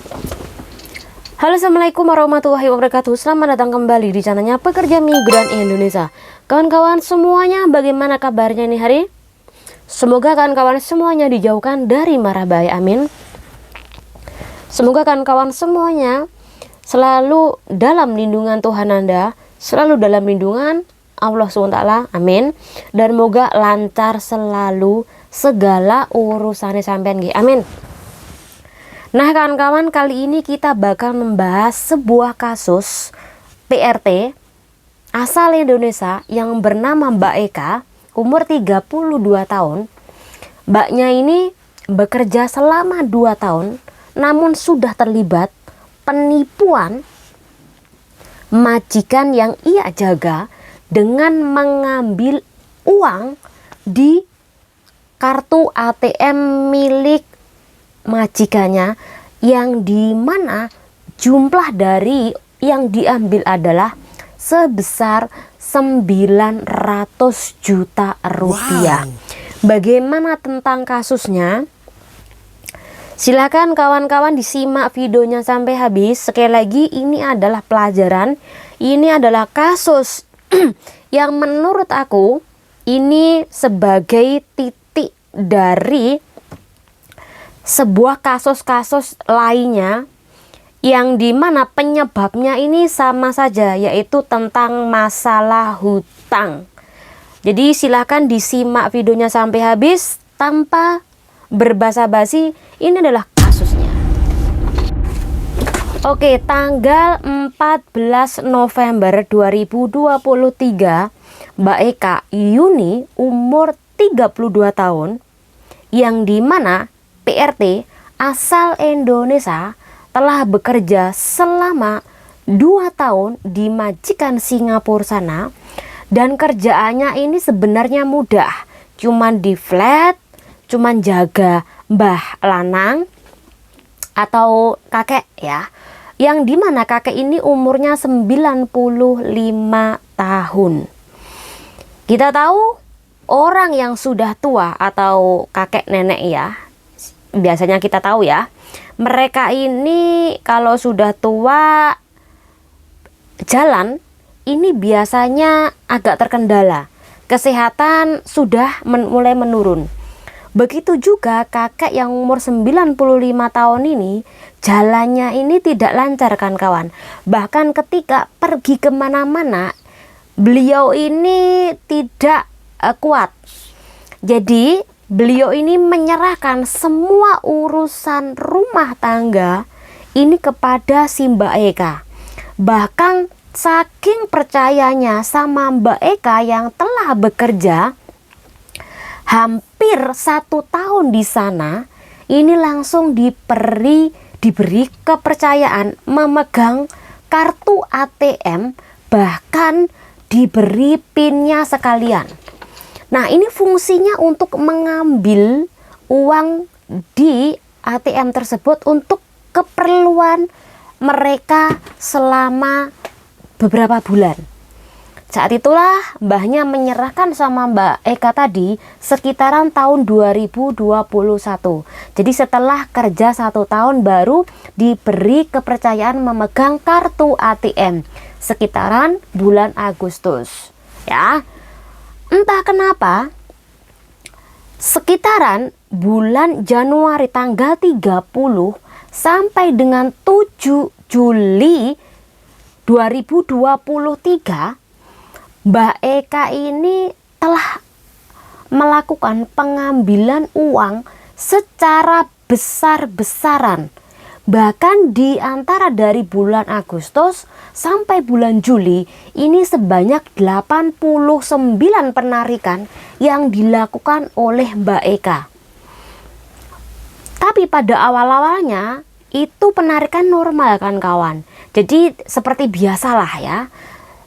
Halo, assalamualaikum warahmatullahi wabarakatuh. Selamat datang kembali di channelnya Pekerja Migran Indonesia. Kawan-kawan semuanya, bagaimana kabarnya nih hari? Semoga kawan-kawan semuanya dijauhkan dari mara bahaya, amin. Semoga kawan-kawan semuanya selalu dalam lindungan Tuhan Anda, selalu dalam lindungan Allah SWT, amin. Dan moga lancar selalu segala urusannya sampean, amin. Nah kawan-kawan, kali ini kita bakal membahas sebuah kasus PRT asal Indonesia yang bernama Mbak Eka, umur 32 tahun. Mbaknya ini bekerja selama 2 tahun, namun sudah terlibat penipuan majikan yang ia jaga dengan mengambil uang di kartu ATM milik majikannya, yang dimana jumlah dari yang diambil adalah sebesar 900 juta rupiah. Wow. Bagaimana tentang kasusnya? Silakan kawan-kawan disimak videonya sampai habis. Sekali lagi, ini adalah pelajaran, ini adalah kasus yang menurut aku ini sebagai titik dari sebuah kasus-kasus lainnya yang dimana penyebabnya ini sama saja, yaitu tentang masalah hutang. Jadi silahkan disimak videonya sampai habis tanpa berbasa-basi. Ini adalah kasusnya. Oke, tanggal 14 November 2023, Mbak Eka Yuni umur 32 tahun, yang dimana PRT asal Indonesia telah bekerja selama 2 tahun di majikan Singapura sana, dan kerjaannya ini sebenarnya mudah, cuman di flat, cuman jaga mbah lanang atau kakek ya, yang dimana kakek ini umurnya 95 tahun. Kita tahu orang yang sudah tua atau kakek nenek ya, biasanya kita tahu ya, mereka ini kalau sudah tua jalan ini biasanya agak terkendala, kesehatan sudah mulai menurun. Begitu juga kakek yang umur 95 tahun ini, jalannya ini tidak lancar kan kawan. Bahkan ketika pergi kemana-mana, beliau ini tidak kuat. Jadi beliau ini menyerahkan semua urusan rumah tangga ini kepada si Mbak Eka. Bahkan saking percayanya sama Mbak Eka yang telah bekerja hampir 1 tahun di sana, ini langsung diberi kepercayaan memegang kartu ATM, bahkan diberi PIN-nya sekalian. Nah, ini fungsinya untuk mengambil uang di ATM tersebut untuk keperluan mereka selama beberapa bulan. Saat itulah mbahnya menyerahkan sama Mbak Eka tadi sekitaran tahun 2021. Jadi setelah kerja 1 tahun baru diberi kepercayaan memegang kartu ATM sekitaran bulan Agustus. Ya. Entah kenapa sekitaran bulan Januari tanggal 30 sampai dengan 7 Juli 2023, Mbak Eka ini telah melakukan pengambilan uang secara besar-besaran. Bahkan di antara dari bulan Agustus sampai bulan Juli ini sebanyak 89 penarikan yang dilakukan oleh Mbak Eka. Tapi pada awal-awalnya itu penarikan normal kan kawan. Jadi seperti biasalah ya.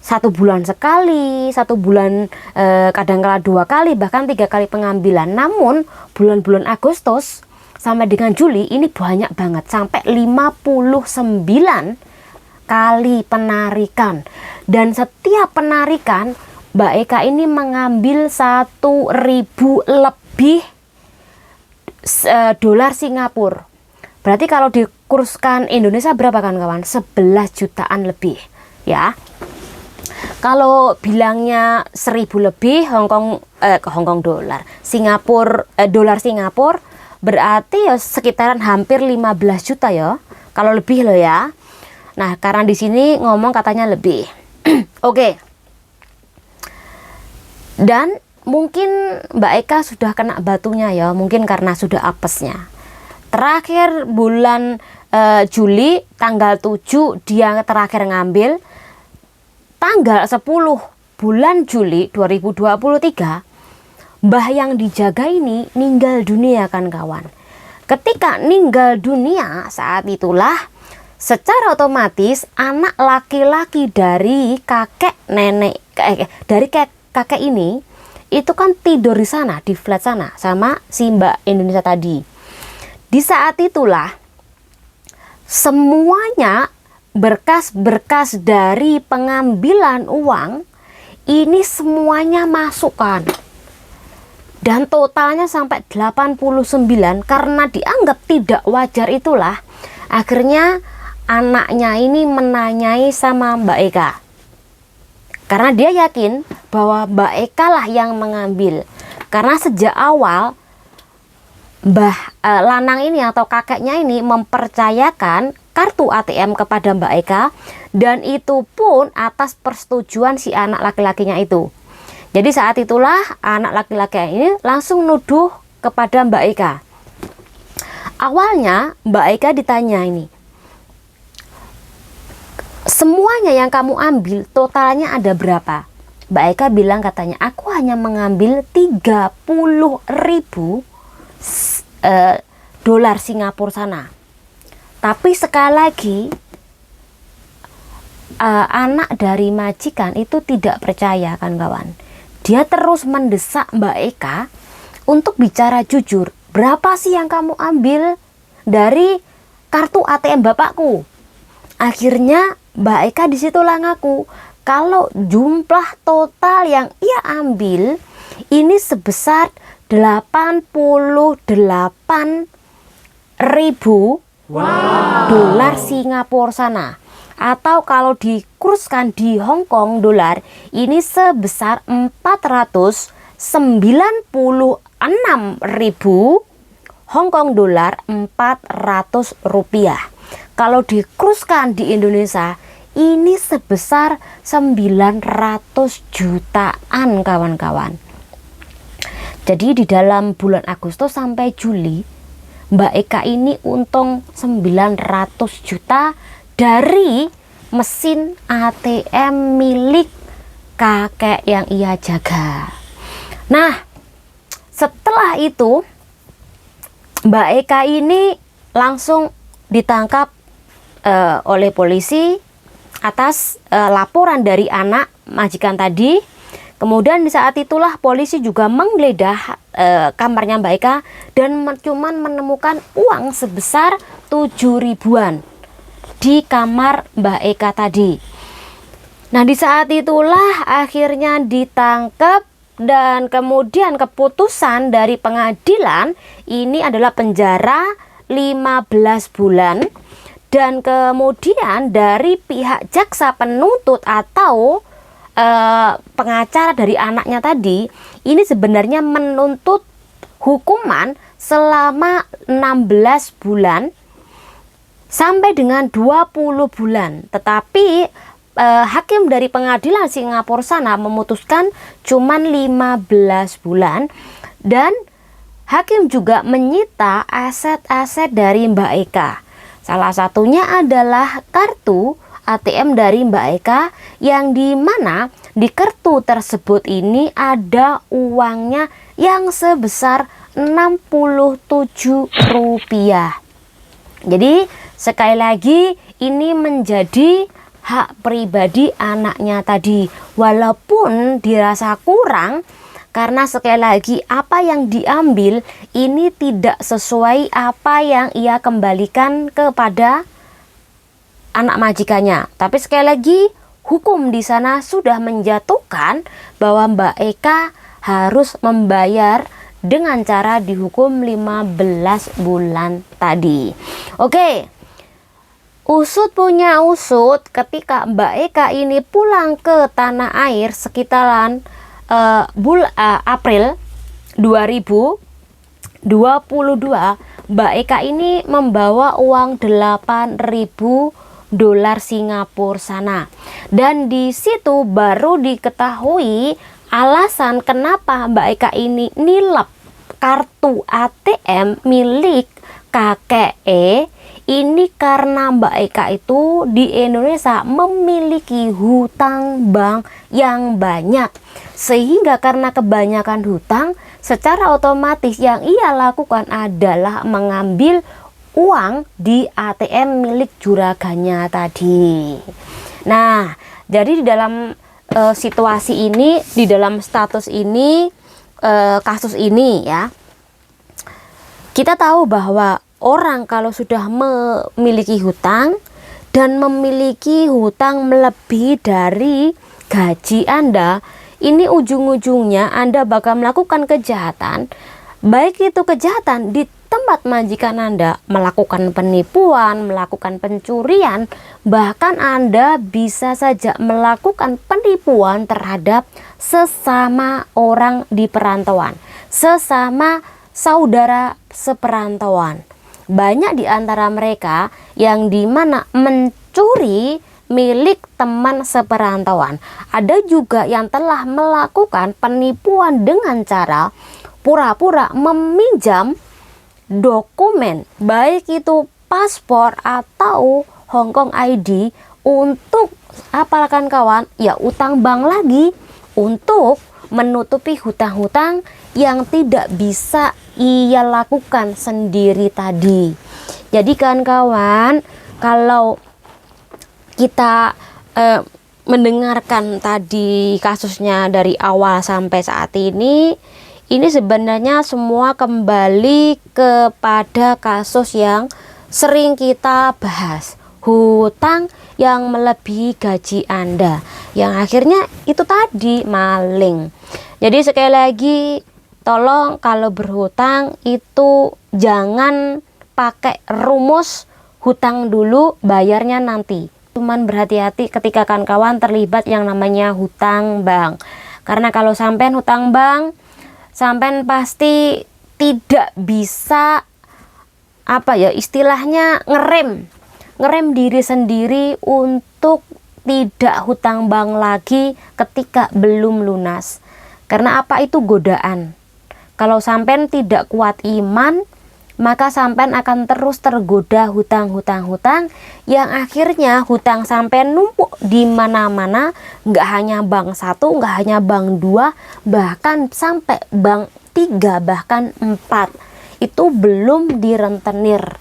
1 bulan sekali, 1 bulan kadang-kala 2 kali, bahkan 3 kali pengambilan. Namun bulan-bulan Agustus sampai dengan Juli ini banyak banget, sampai 59 kali penarikan. Dan setiap penarikan Mbak Eka ini mengambil 1.000 lebih dolar Singapura. Berarti kalau kurskan Indonesia berapa kawan-kawan? 11 jutaan lebih ya. Kalau bilangnya 1000 lebih Hongkong dolar, dolar Singapura berarti ya sekitaran hampir 15 juta ya. Kalau lebih loh ya. Nah, karena di sini ngomong katanya lebih. Oke. Dan mungkin Mbak Eka sudah kena batunya ya, mungkin karena sudah apesnya. Terakhir bulan Juli tanggal 7 dia terakhir ngambil. Tanggal 10 bulan Juli 2023 mbah yang dijaga ini meninggal dunia kan kawan. Ketika meninggal dunia, saat itulah secara otomatis anak laki-laki dari kakek ini itu kan tidur di sana, di flat sana sama si Mbak Indonesia tadi. Di saat itulah semuanya berkas-berkas dari pengambilan uang ini semuanya masukkan. Dan totalnya sampai 89 karena dianggap tidak wajar itulah akhirnya anaknya ini menanyai sama Mbak Eka. Karena dia yakin bahwa Mbak Eka lah yang mengambil. Karena sejak awal Mbah Lanang ini atau kakeknya ini mempercayakan kartu ATM kepada Mbak Eka, dan itu pun atas persetujuan si anak laki-lakinya itu. Jadi saat itulah anak laki-laki ini langsung nuduh kepada Mbak Eka. Awalnya Mbak Eka ditanya ini, semuanya yang kamu ambil totalnya ada berapa? Mbak Eka bilang katanya, aku hanya mengambil 30.000 dolar Singapura sana. Tapi sekali lagi anak dari majikan itu tidak percaya kan kawan. Dia terus mendesak Mbak Eka untuk bicara jujur. Berapa sih yang kamu ambil dari kartu ATM bapakku? Akhirnya Mbak Eka disitulah ngaku kalau jumlah total yang ia ambil ini sebesar 88.000 dolar Singapura sana, atau kalau dikurskan di Hongkong dolar ini sebesar 496.000 Hongkong dolar, 400 rupiah. Kalau dikurskan di Indonesia ini sebesar 900 jutaan kawan-kawan. Jadi di dalam bulan Agustus sampai Juli Mbak Eka ini untung 900 juta dari mesin ATM milik kakek yang ia jaga. Nah, setelah itu Mbak Eka ini langsung ditangkap oleh polisi atas laporan dari anak majikan tadi. Kemudian di saat itulah polisi juga menggeledah kamarnya Mbak Eka dan cuman menemukan uang sebesar 7.000-an di kamar Mbak Eka tadi. Nah, di saat itulah akhirnya ditangkap dan kemudian keputusan dari pengadilan ini adalah penjara 15 bulan. Dan kemudian dari pihak jaksa penuntut atau pengacara dari anaknya tadi ini sebenarnya menuntut hukuman selama 16 bulan sampai dengan 20 bulan. Tetapi hakim dari pengadilan Singapura sana memutuskan cuman 15 bulan, dan hakim juga menyita aset-aset dari Mbak Eka. Salah satunya adalah kartu ATM dari Mbak Eka yang dimana di kartu tersebut ini ada uangnya yang sebesar 67 rupiah. Jadi sekali lagi ini menjadi hak pribadi anaknya tadi, walaupun dirasa kurang karena sekali lagi apa yang diambil ini tidak sesuai apa yang ia kembalikan kepada anak majikannya. Tapi sekali lagi hukum di sana sudah menjatuhkan bahwa Mbak Eka harus membayar dengan cara dihukum 15 bulan tadi. Oke, Usut punya usut, ketika Mbak Eka ini pulang ke tanah air sekitaran April 2022, Mbak Eka ini membawa uang 8.000 dolar Singapura sana. Dan di situ baru diketahui alasan kenapa Mbak Eka ini nilep kartu ATM milik kakek ini karena Mbak Eka itu di Indonesia memiliki hutang bank yang banyak. Sehingga karena kebanyakan hutang, secara otomatis yang ia lakukan adalah mengambil uang di ATM milik juraganya tadi. Nah, jadi di dalam situasi ini, di dalam status ini, kasus ini ya, kita tahu bahwa orang kalau sudah memiliki hutang dan memiliki hutang melebihi dari gaji Anda, ini ujung-ujungnya Anda bakal melakukan kejahatan. Baik itu kejahatan di tempat majikan Anda, melakukan penipuan, melakukan pencurian, bahkan Anda bisa saja melakukan penipuan terhadap sesama orang di perantauan, sesama saudara seperantauan. Banyak di antara mereka yang dimana mencuri milik teman seperantauan. Ada juga yang telah melakukan penipuan dengan cara pura-pura meminjam dokumen, baik itu paspor atau Hongkong ID, untuk apa kawan? Ya utang bank lagi, untuk menutupi hutang-hutang yang tidak bisa ia lakukan sendiri tadi. Jadi kawan-kawan, kalau kita mendengarkan tadi kasusnya dari awal sampai saat ini sebenarnya semua kembali kepada kasus yang sering kita bahas, hutang yang melebihi gaji Anda, yang akhirnya itu tadi maling. Jadi sekali lagi, tolong kalau berhutang itu jangan pakai rumus hutang dulu, bayarnya nanti. Cuman berhati-hati ketika kawan-kawan terlibat yang namanya hutang bank. Karena kalau sampean hutang bank, sampean pasti tidak bisa istilahnya ngerem diri sendiri untuk tidak hutang bank lagi ketika belum lunas. Karena itu godaan. Kalau sampean tidak kuat iman, maka sampean akan terus tergoda hutang yang akhirnya hutang sampean numpuk di mana-mana, nggak hanya bank 1, nggak hanya bank 2, bahkan sampai bank 3, bahkan 4. Itu belum direntenir.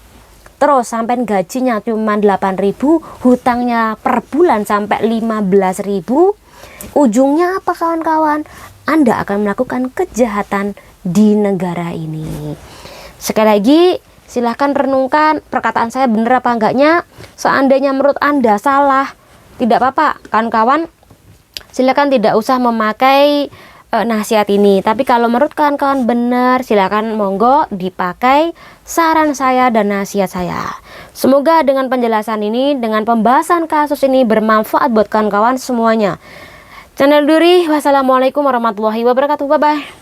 Terus sampean gajinya cuma 8.000, hutangnya per bulan sampai 15.000. Ujungnya apa kawan-kawan? Anda akan melakukan kejahatan di negara ini. Sekali lagi, silahkan renungkan perkataan saya benar apa enggaknya. Seandainya menurut Anda salah, tidak apa-apa kawan-kawan, silahkan tidak usah memakai nasihat ini. Tapi kalau menurut kawan-kawan benar, silahkan monggo dipakai saran saya dan nasihat saya. Semoga dengan penjelasan ini, dengan pembahasan kasus ini bermanfaat buat kawan-kawan semuanya. Channel Duri, wassalamualaikum warahmatullahi wabarakatuh. Bye bye.